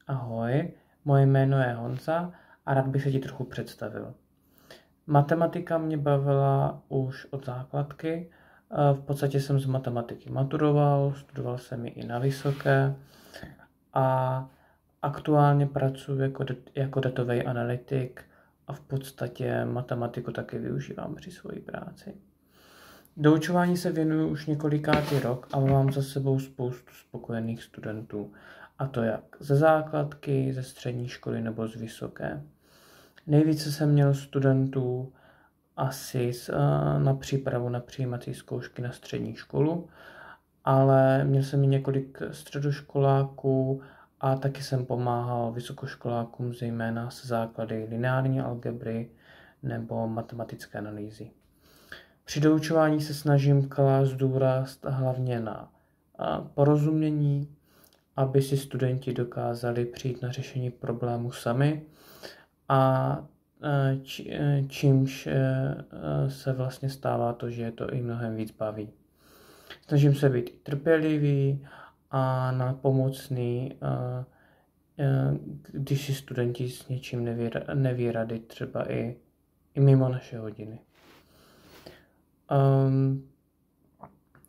Ahoj, moje jméno je Honza a rád bych se ti trochu představil. Matematika mě bavila už od základky. V podstatě jsem z matematiky maturoval, studoval jsem ji i na vysoké a aktuálně pracuji jako datový analytik a v podstatě matematiku taky využívám při své práci. Doučování se věnuju už několikátý rok a mám za sebou spoustu spokojených studentů. A to jak ze základky, ze střední školy nebo z vysoké. Nejvíce jsem měl studentů asi na přípravu na přijímací zkoušky na střední školu, ale měl jsem i několik středoškoláků a taky jsem pomáhal vysokoškolákům zejména se základy lineární algebry nebo matematické analýzy. Při doučování se snažím klást důraz hlavně na porozumění, aby si studenti dokázali přijít na řešení problému sami a čímž se vlastně stává to, že je to i mnohem víc baví. Snažím se být i trpělivý a napomocný, když si studenti s něčím neví rady, třeba i mimo naše hodiny.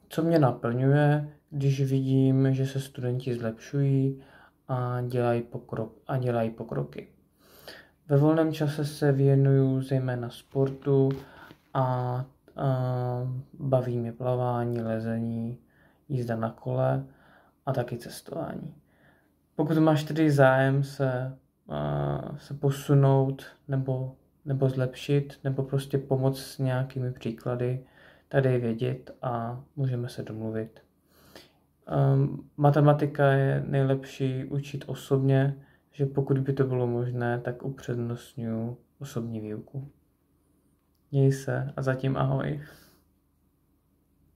Co mě naplňuje, když vidím, že se studenti zlepšují a dělají pokroky. Ve volném čase se věnuju zejména sportu a baví mě plavání, lezení, jízda na kole a taky cestování. Pokud máš tedy zájem se posunout nebo zlepšit, nebo prostě pomoct s nějakými příklady, tady je vědět a můžeme se domluvit. Matematika je nejlepší učit osobně, že pokud by to bylo možné, tak upřednostňuji osobní výuku. Měj se a zatím ahoj.